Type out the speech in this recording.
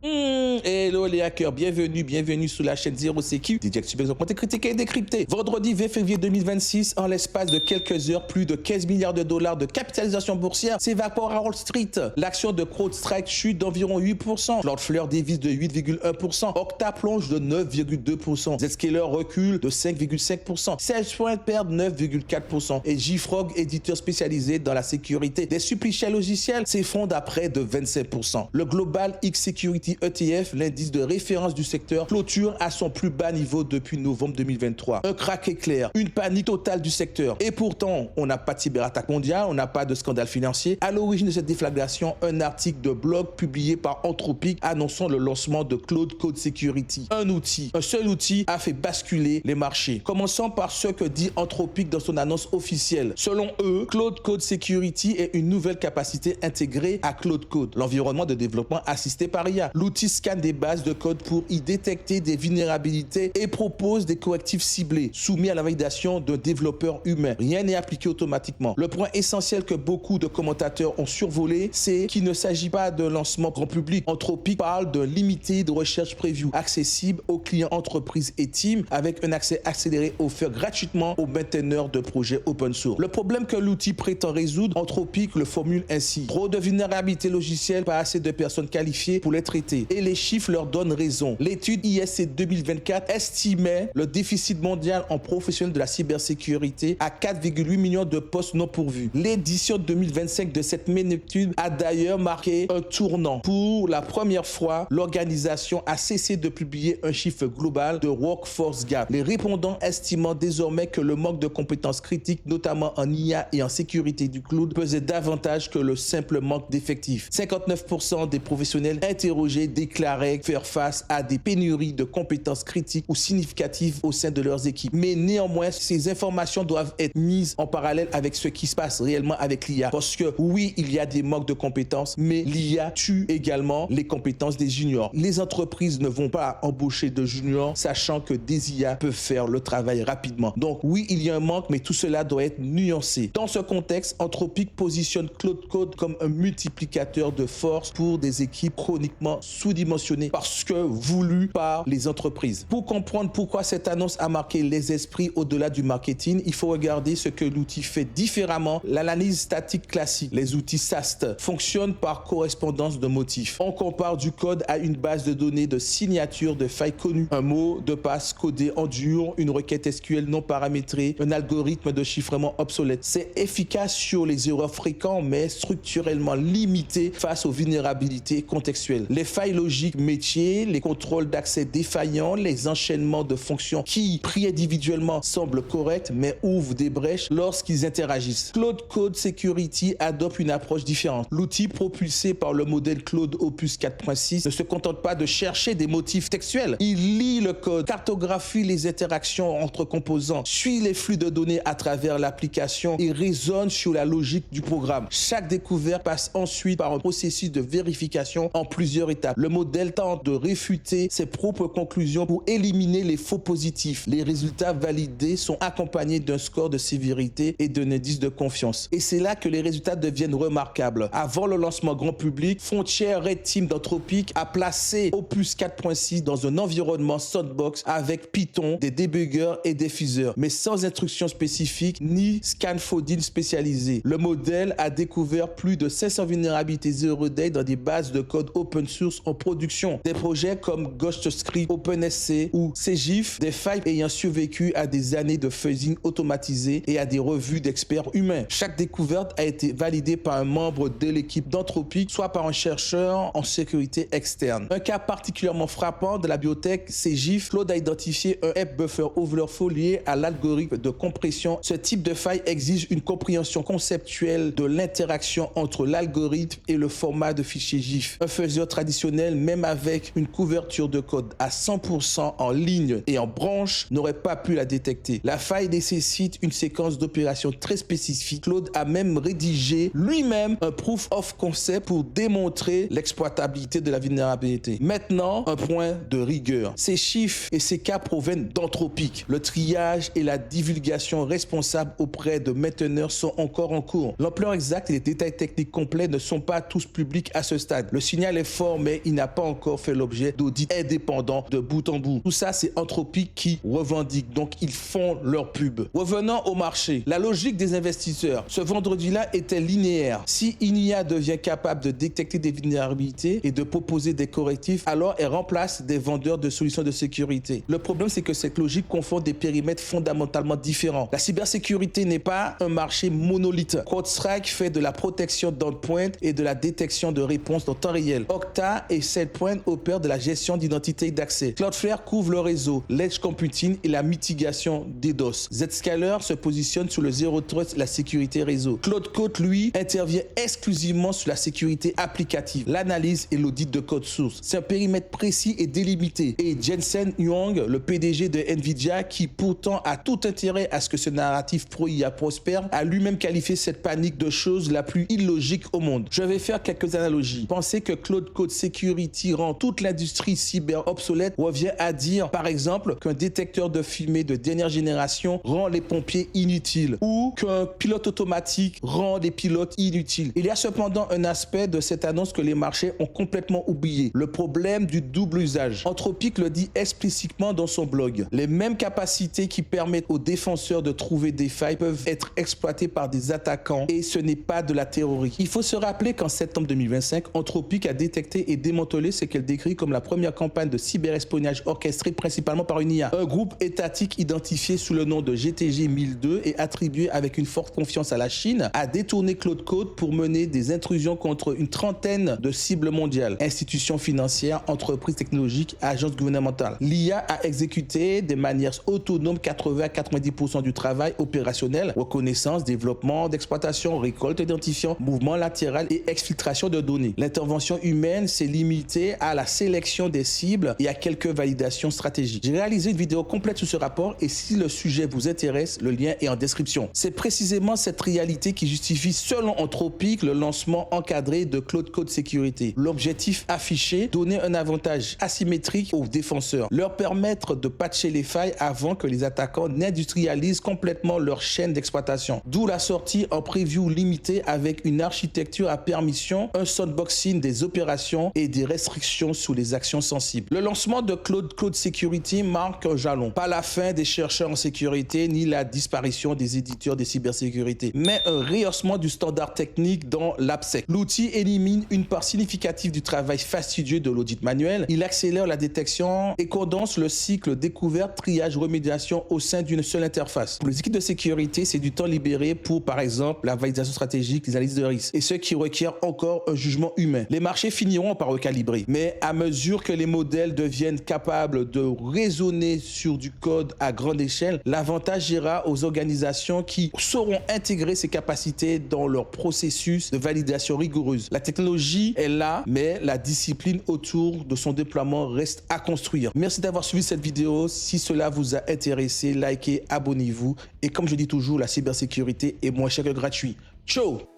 Hello les hackers, bienvenue sur la chaîne Zero Sécu. DJ Super Compté critiqué et décrypté. Vendredi 20 février 2026, en l'espace de quelques heures, plus de 15 milliards de dollars de capitalisation boursière s'évapore à Wall Street. L'action de CrowdStrike chute d'environ 8%. Cloudflare dévisse de 8,1%. Okta plonge de 9,2%. Zscaler recule de 5,5%. SagePoint perd 9,4%. Et JFrog, éditeur spécialisé dans la sécurité des supply chain logiciels, s'effondre à près de 25%. Le Global X Security ETF, l'indice de référence du secteur, clôture à son plus bas niveau depuis novembre 2023. Un crack éclair, une panique totale du secteur. Et pourtant, on n'a pas de cyberattaque mondiale, on n'a pas de scandale financier. À l'origine de cette déflagration, un article de blog publié par Anthropic annonçant le lancement de Claude Code Security. Un seul outil a fait basculer les marchés. Commençons par ce que dit Anthropic dans son annonce officielle. Selon eux, Claude Code Security est une nouvelle capacité intégrée à Claude Code, l'environnement de développement assisté par IA. L'outil scanne des bases de code pour y détecter des vulnérabilités et propose des correctifs ciblés, soumis à la validation d'un développeur humain. Rien n'est appliqué automatiquement. Le point essentiel que beaucoup de commentateurs ont survolé, c'est qu'il ne s'agit pas d'un lancement grand public. Anthropic parle d'un limité de recherche preview accessible aux clients entreprises et teams avec un accès accéléré offert gratuitement aux mainteneurs de projets open source. Le problème que l'outil prétend résoudre, Anthropic le formule ainsi. Trop de vulnérabilités logicielles, pas assez de personnes qualifiées pour les traiter. Et les chiffres leur donnent raison. L'étude ISC 2024 estimait le déficit mondial en professionnels de la cybersécurité à 4,8 millions de postes non pourvus. L'édition 2025 de cette même étude a d'ailleurs marqué un tournant. Pour la première fois, l'organisation a cessé de publier un chiffre global de Workforce Gap, les répondants estimant désormais que le manque de compétences critiques, notamment en IA et en sécurité du cloud, pesait davantage que le simple manque d'effectifs. 59% des professionnels interrogés déclaraient faire face à des pénuries de compétences critiques ou significatives au sein de leurs équipes. Mais néanmoins, ces informations doivent être mises en parallèle avec ce qui se passe réellement avec l'IA. Parce que oui, il y a des manques de compétences, mais l'IA tue également les compétences des juniors. Les entreprises ne vont pas embaucher de juniors, sachant que des IA peuvent faire le travail rapidement. Donc oui, il y a un manque, mais tout cela doit être nuancé. Dans ce contexte, Anthropic positionne Claude Code comme un multiplicateur de force pour des équipes chroniquement sous-dimensionnées parce que voulu par les entreprises. Pour comprendre pourquoi cette annonce a marqué les esprits au-delà du marketing, il faut regarder ce que l'outil fait différemment. L'analyse statique classique, les outils SAST, fonctionnent par correspondance de motifs. On compare du code à une base de données de signature de failles connues, un mot de passe codé en dur, une requête SQL non paramétrée, un algorithme de chiffrement obsolète. C'est efficace sur les erreurs fréquentes, mais structurellement limité face aux vulnérabilités contextuelles. Les failles logiques métiers, les contrôles d'accès défaillants, les enchaînements de fonctions qui, pris individuellement, semblent corrects, mais ouvrent des brèches lorsqu'ils interagissent. Claude Code Security adopte une approche différente. L'outil propulsé par le modèle Claude Opus 4.6 ne se contente pas de chercher des motifs textuels. Il lit le code, cartographie les interactions entre composants, suit les flux de données à travers l'application et raisonne sur la logique du programme. Chaque découverte passe ensuite par un processus de vérification en plusieurs étapes. Le modèle tente de réfuter ses propres conclusions pour éliminer les faux positifs. Les résultats validés sont accompagnés d'un score de sévérité et d'un indice de confiance. Et c'est là que les résultats deviennent remarquables. Avant le lancement grand public, Frontier Red Team d'Anthropic a placé Opus 4.6 dans un environnement sandbox avec Python, des débuggers et des fuseurs, mais sans instructions spécifiques ni scaffolding spécialisé. Le modèle a découvert plus de 500 vulnérabilités zero day dans des bases de code open source en production. Des projets comme GhostScript, OpenSC ou CGIF, des failles ayant survécu à des années de fuzzing automatisé et à des revues d'experts humains. Chaque découverte a été validée par un membre de l'équipe d'Anthropic, soit par un chercheur en sécurité externe. Un cas particulièrement frappant de la biotech CGIF, Claude a identifié un app buffer overflow lié à l'algorithme de compression. Ce type de faille exige une compréhension conceptuelle de l'interaction entre l'algorithme et le format de fichier GIF. Un fuzzer traditionnel, même avec une couverture de code à 100% en ligne et en branche, n'aurait pas pu la détecter. La faille nécessite une séquence d'opérations très spécifique. Claude a même rédigé lui-même un proof of concept pour démontrer l'exploitabilité de la vulnérabilité. Maintenant, un point de rigueur. Ces chiffres et ces cas proviennent d'Anthropic. Le triage et la divulgation responsable auprès de mainteneurs sont encore en cours. L'ampleur exacte et les détails techniques complets ne sont pas tous publics à ce stade. Le signal est fort, mais il n'a pas pas encore fait l'objet d'audits indépendants de bout en bout. Tout ça, c'est Anthropic qui revendique, donc ils font leur pub. Revenons au marché. La logique des investisseurs, ce vendredi-là était linéaire. Si une IA devient capable de détecter des vulnérabilités et de proposer des correctifs, alors elle remplace des vendeurs de solutions de sécurité. Le problème, c'est que cette logique confond des périmètres fondamentalement différents. La cybersécurité n'est pas un marché monolithe. CrowdStrike fait de la protection d'endpoint et de la détection de réponses en temps réel. Okta et SailPoint opèrent de la gestion d'identité et d'accès. Cloudflare couvre le réseau, l'edge computing et la mitigation des DOS. Zscaler se positionne sur le Zero Trust et la sécurité réseau. Cloudcoat, lui, intervient exclusivement sur la sécurité applicative, l'analyse et l'audit de code source. C'est un périmètre précis et délimité. Et Jensen Huang, le PDG de Nvidia, qui pourtant a tout intérêt à ce que ce narratif pro-IA prospère, a lui-même qualifié cette panique de chose la plus illogique au monde. Je vais faire quelques analogies. Penser que Cloudcoat Security rend toute l'industrie cyber obsolète revient à dire, par exemple, qu'un détecteur de fumée de dernière génération rend les pompiers inutiles ou qu'un pilote automatique rend les pilotes inutiles. Il y a cependant un aspect de cette annonce que les marchés ont complètement oublié, le problème du double usage. Anthropic le dit explicitement dans son blog. Les mêmes capacités qui permettent aux défenseurs de trouver des failles peuvent être exploitées par des attaquants et ce n'est pas de la théorie. Il faut se rappeler qu'en septembre 2025, Anthropic a détecté et démantelé ce qu'elle décrit comme la première campagne de cyberespionnage orchestrée principalement par une IA. Un groupe étatique identifié sous le nom de GTG 1002 et attribué avec une forte confiance à la Chine a détourné Cloudcoat pour mener des intrusions contre une trentaine de cibles mondiales, institutions financières, entreprises technologiques, agences gouvernementales. L'IA a exécuté de manière autonome 80 à 90% du travail opérationnel, reconnaissance, développement, d'exploitation, récolte, identifiant, mouvement latéral et exfiltration de données. L'intervention humaine s'est limitée à la sélection des cibles et à quelques validations stratégiques. J'ai réalisé une vidéo complète sur ce rapport et si le sujet vous intéresse, le lien est en description. C'est précisément cette réalité qui justifie, selon Anthropic, le lancement encadré de Cloudcoat Security. L'objectif affiché, donner un avantage asymétrique aux défenseurs, leur permettre de patcher les failles avant que les attaquants n'industrialisent complètement leur chaîne d'exploitation. D'où la sortie en preview limitée avec une architecture à permission, un sandboxing des opérations et des restrictions sur les actions sensibles. Le lancement de Cloudcoat Security marque un jalon. Pas la fin des chercheurs en sécurité ni la disparition des éditeurs de cybersécurité, mais un rehaussement du standard technique dans l'AppSec. L'outil élimine une part significative du travail fastidieux de l'audit manuel. Il accélère la détection et condense le cycle découverte, triage, remédiation au sein d'une seule interface. Pour les équipes de sécurité, c'est du temps libéré pour, par exemple, la validation stratégique, les analyses de risque, et ce qui requiert encore un jugement humain. Les marchés finiront par recalibrer, mais à mesure que les modèles deviennent capables de raisonner sur du code à grande échelle, l'avantage ira aux organisations qui sauront intégrer ces capacités dans leur processus de validation rigoureuse. La technologie est là, mais la discipline autour de son déploiement reste à construire. Merci d'avoir suivi cette vidéo. Si cela vous a intéressé, likez, abonnez-vous. Et comme je dis toujours, la cybersécurité est moins chère que gratuit. Ciao!